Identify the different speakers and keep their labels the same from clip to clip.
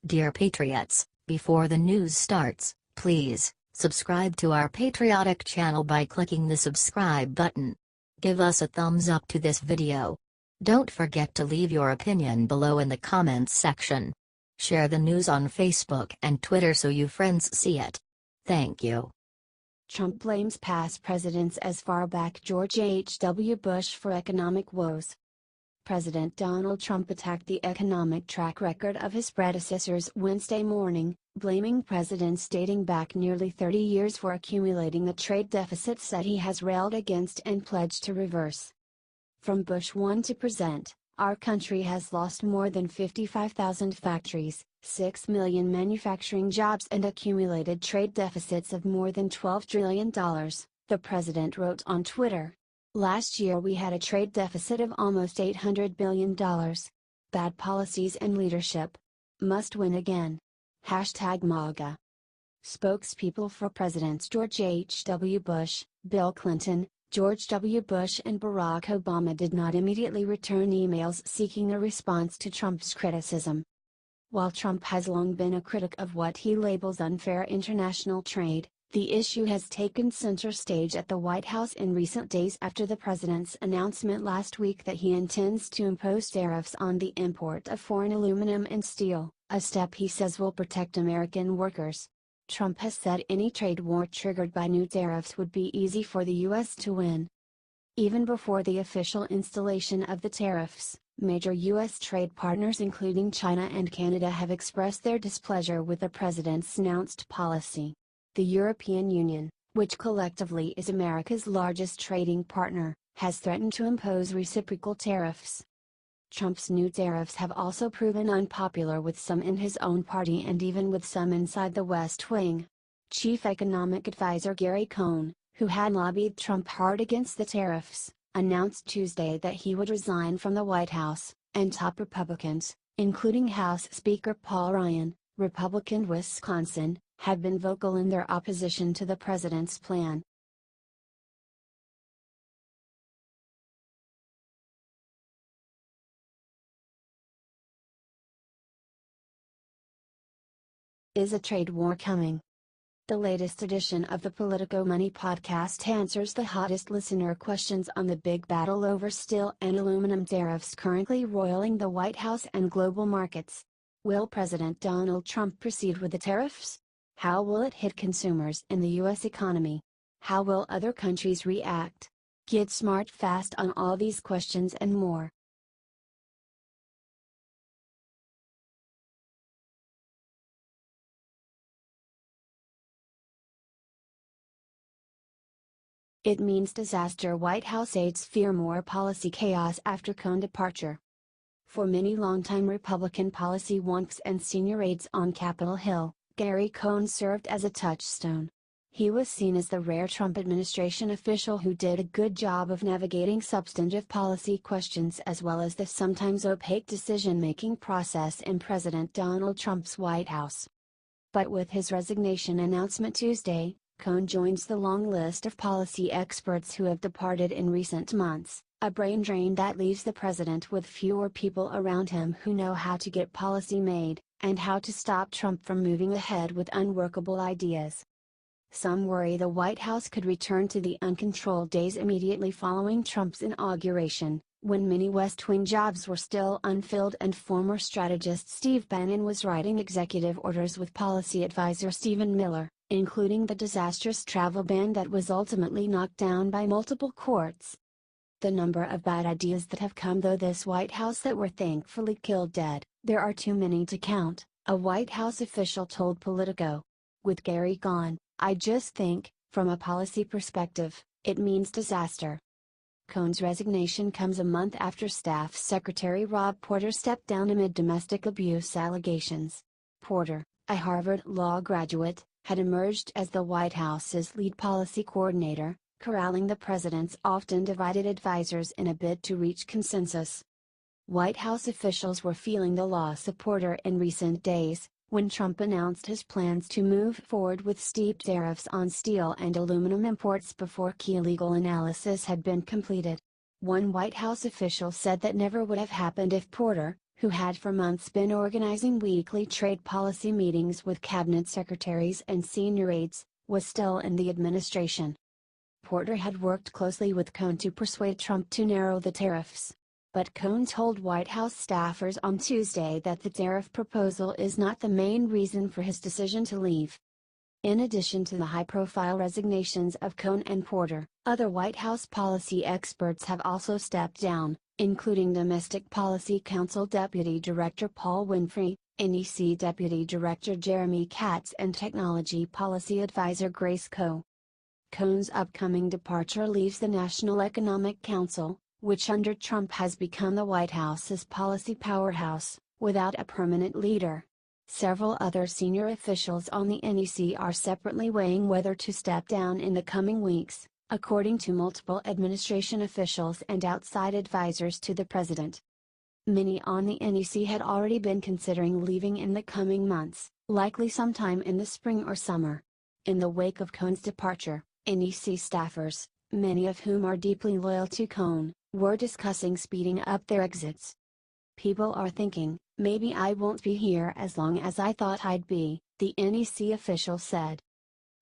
Speaker 1: Dear Patriots, before the news starts, please subscribe to our patriotic channel by clicking the subscribe button. Give us a thumbs up to this video. Don't forget to leave your opinion below in the comments section. Share the news on Facebook and Twitter so you friends see it. Thank you.
Speaker 2: Trump blames past presidents as far back George H.W. Bush for economic woes. President Donald Trump attacked the economic track record of his predecessors Wednesday morning, blaming presidents dating back nearly 30 years for accumulating the trade deficits that he has railed against and pledged to reverse. From Bush 1 to present, our country has lost more than 55,000 factories, 6 million manufacturing jobs and accumulated trade deficits of more than $12 trillion, the president wrote on Twitter. Last year we had a trade deficit of almost $800 billion. Bad policies and leadership. Must win again. #MAGA. Spokespeople for Presidents George H.W. Bush, Bill Clinton, George W. Bush and Barack Obama did not immediately return emails seeking a response to Trump's criticism. While Trump has long been a critic of what he labels unfair international trade, the issue has taken center stage at the White House in recent days after the president's announcement last week that he intends to impose tariffs on the import of foreign aluminum and steel, a step he says will protect American workers. Trump has said any trade war triggered by new tariffs would be easy for the U.S. to win. Even before the official installation of the tariffs, major U.S. trade partners including China and Canada have expressed their displeasure with the president's announced policy. The European Union, which collectively is America's largest trading partner, has threatened to impose reciprocal tariffs. Trump's new tariffs have also proven unpopular with some in his own party and even with some inside the West Wing. Chief Economic Advisor Gary Cohn, who had lobbied Trump hard against the tariffs, announced Tuesday that he would resign from the White House, and top Republicans, including House Speaker Paul Ryan, Republican Wisconsin, have been vocal in their opposition to the president's plan. Is a trade war coming? The latest edition of the Politico Money podcast answers the hottest listener questions on the big battle over steel and aluminum tariffs currently roiling the White House and global markets. Will President Donald Trump proceed with the tariffs? How will it hit consumers in the U.S. economy? How will other countries react? Get smart fast on all these questions and more. It means disaster. White House aides fear more policy chaos after Cohn departure. For many longtime Republican policy wonks and senior aides on Capitol Hill, Gary Cohn served as a touchstone. He was seen as the rare Trump administration official who did a good job of navigating substantive policy questions as well as the sometimes opaque decision-making process in President Donald Trump's White House. But with his resignation announcement Tuesday, Cohn joins the long list of policy experts who have departed in recent months, a brain drain that leaves the president with fewer people around him who know how to get policy made, and how to stop Trump from moving ahead with unworkable ideas. Some worry the White House could return to the uncontrolled days immediately following Trump's inauguration, when many West Wing jobs were still unfilled and former strategist Steve Bannon was writing executive orders with policy advisor Stephen Miller, including the disastrous travel ban that was ultimately knocked down by multiple courts. The number of bad ideas that have come through this White House that were thankfully killed dead, there are too many to count, a White House official told Politico. With Gary gone, I just think, from a policy perspective, it means disaster. Cohn's resignation comes a month after Staff Secretary Rob Porter stepped down amid domestic abuse allegations. Porter, a Harvard Law graduate, had emerged as the White House's lead policy coordinator, corralling the president's often divided advisors in a bid to reach consensus. White House officials were feeling the loss of Porter in recent days, when Trump announced his plans to move forward with steep tariffs on steel and aluminum imports before key legal analysis had been completed. One White House official said that never would have happened if Porter, who had for months been organizing weekly trade policy meetings with cabinet secretaries and senior aides, was still in the administration. Porter had worked closely with Cohn to persuade Trump to narrow the tariffs. But Cohn told White House staffers on Tuesday that the tariff proposal is not the main reason for his decision to leave. In addition to the high-profile resignations of Cohn and Porter, other White House policy experts have also stepped down, including Domestic Policy Council Deputy Director Paul Winfrey, NEC Deputy Director Jeremy Katz and Technology Policy Advisor Grace Coe. Cohn's upcoming departure leaves the National Economic Council, which under Trump has become the White House's policy powerhouse, without a permanent leader. Several other senior officials on the NEC are separately weighing whether to step down in the coming weeks, according to multiple administration officials and outside advisors to the president. Many on the NEC had already been considering leaving in the coming months, likely sometime in the spring or summer. In the wake of Cohn's departure, NEC staffers, many of whom are deeply loyal to Cohn, were discussing speeding up their exits. "People are thinking, maybe I won't be here as long as I thought I'd be," the NEC official said.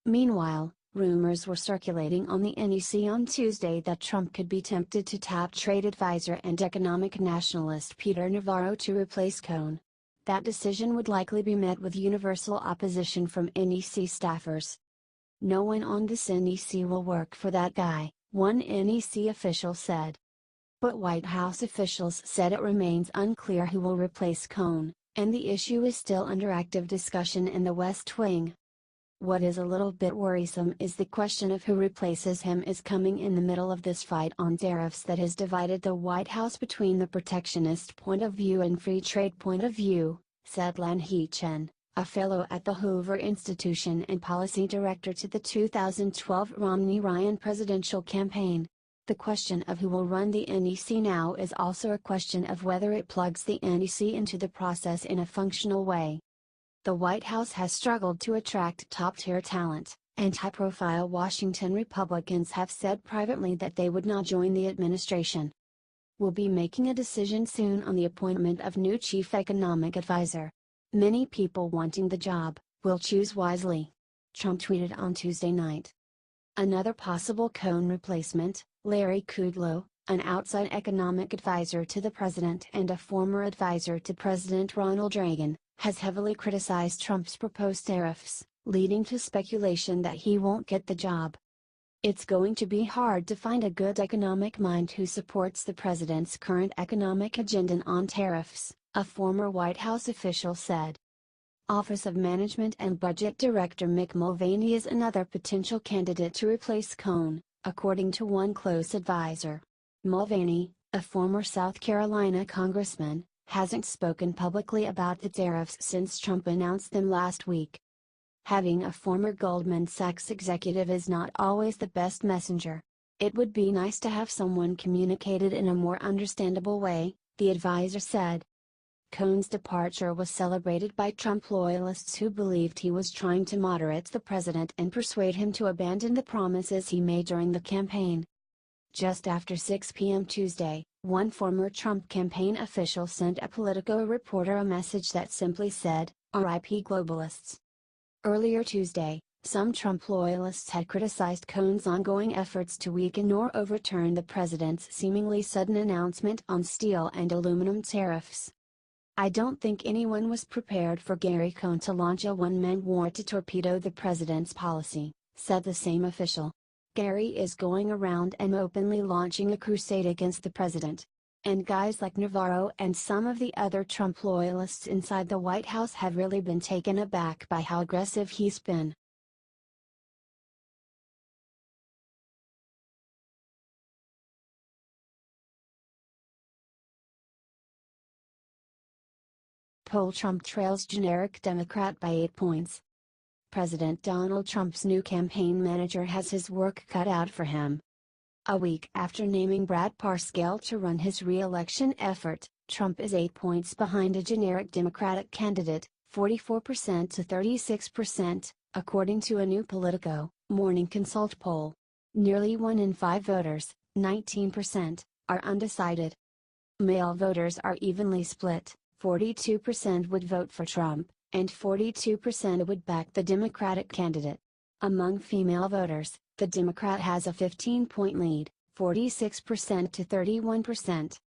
Speaker 2: Meanwhile, rumors were circulating on the NEC on Tuesday that Trump could be tempted to tap trade advisor and economic nationalist Peter Navarro to replace Cohn. That decision would likely be met with universal opposition from NEC staffers. "No one on this NEC will work for that guy," one NEC official said. But White House officials said it remains unclear who will replace Cohn, and the issue is still under active discussion in the West Wing. What is a little bit worrisome is the question of who replaces him is coming in the middle of this fight on tariffs that has divided the White House between the protectionist point of view and free trade point of view, said Lan He-chen, a fellow at the Hoover Institution and policy director to the 2012 Romney-Ryan presidential campaign. The question of who will run the NEC now is also a question of whether it plugs the NEC into the process in a functional way. The White House has struggled to attract top-tier talent, and high-profile Washington Republicans have said privately that they would not join the administration. "We'll be making a decision soon on the appointment of new chief economic advisor. Many people wanting the job, will choose wisely," Trump tweeted on Tuesday night. Another possible Cohn replacement, Larry Kudlow, an outside economic advisor to the president and a former advisor to President Ronald Reagan, has heavily criticized Trump's proposed tariffs, leading to speculation that he won't get the job. "It's going to be hard to find a good economic mind who supports the president's current economic agenda on tariffs," a former White House official said. Office of Management and Budget Director Mick Mulvaney is another potential candidate to replace Cohn, according to one close advisor. Mulvaney, a former South Carolina congressman, hasn't spoken publicly about the tariffs since Trump announced them last week. Having a former Goldman Sachs executive is not always the best messenger. "It would be nice to have someone communicate it in a more understandable way," the advisor said. Cohn's departure was celebrated by Trump loyalists who believed he was trying to moderate the president and persuade him to abandon the promises he made during the campaign. Just after 6 p.m. Tuesday, one former Trump campaign official sent a Politico reporter a message that simply said, "R.I.P. globalists." Earlier Tuesday, some Trump loyalists had criticized Cohn's ongoing efforts to weaken or overturn the president's seemingly sudden announcement on steel and aluminum tariffs. "I don't think anyone was prepared for Gary Cohn to launch a one-man war to torpedo the president's policy," said the same official. "Gary is going around and openly launching a crusade against the president. And guys like Navarro and some of the other Trump loyalists inside the White House have really been taken aback by how aggressive he's been." Poll: Trump trails generic Democrat by 8 points. President Donald Trump's new campaign manager has his work cut out for him. A week after naming Brad Parscale to run his re-election effort, Trump is 8 points behind a generic Democratic candidate, 44% to 36%, according to a new Politico Morning Consult poll. Nearly 1 in 5 voters, 19%, are undecided. Male voters are evenly split. 42% would vote for Trump, and 42% would back the Democratic candidate. Among female voters, the Democrat has a 15-point lead, 46% to 31%.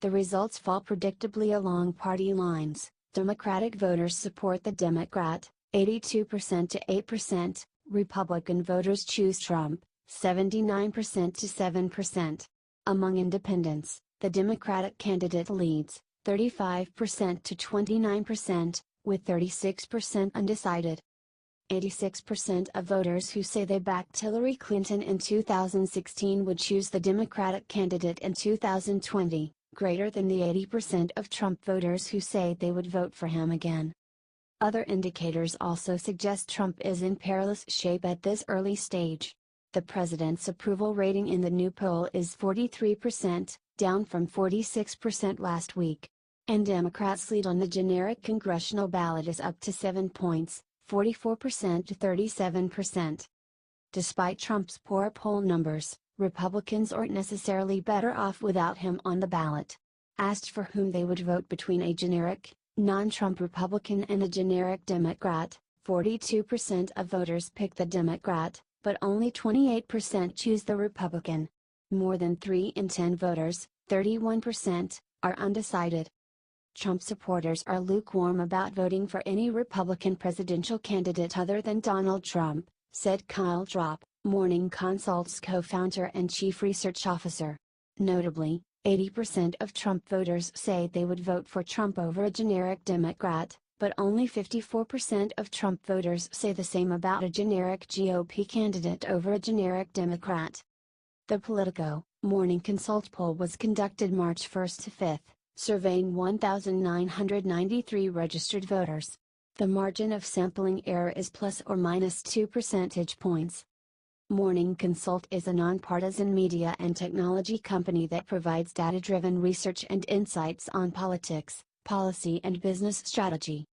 Speaker 2: The results fall predictably along party lines. Democratic voters support the Democrat, 82% to 8%, Republican voters choose Trump, 79% to 7%. Among independents, the Democratic candidate leads, 35% to 29%, with 36% undecided. 86% of voters who say they backed Hillary Clinton in 2016 would choose the Democratic candidate in 2020, greater than the 80% of Trump voters who say they would vote for him again. Other indicators also suggest Trump is in perilous shape at this early stage. The president's approval rating in the new poll is 43%, down from 46% last week. And Democrats' lead on the generic congressional ballot is up to 7 points, 44% to 37%. Despite Trump's poor poll numbers, Republicans aren't necessarily better off without him on the ballot. Asked for whom they would vote between a generic, non-Trump Republican and a generic Democrat, 42% of voters pick the Democrat, but only 28% choose the Republican. More than 3 in 10 voters, 31%, are undecided. Trump supporters are lukewarm about voting for any Republican presidential candidate other than Donald Trump, said Kyle Dropp, Morning Consult's co-founder and chief research officer. Notably, 80% of Trump voters say they would vote for Trump over a generic Democrat, but only 54% of Trump voters say the same about a generic GOP candidate over a generic Democrat. The Politico, Morning Consult poll was conducted March 1 to 5, surveying 1,993 registered voters. The margin of sampling error is plus or minus 2 percentage points. Morning Consult is a nonpartisan media and technology company that provides data-driven research and insights on politics, policy and business strategy.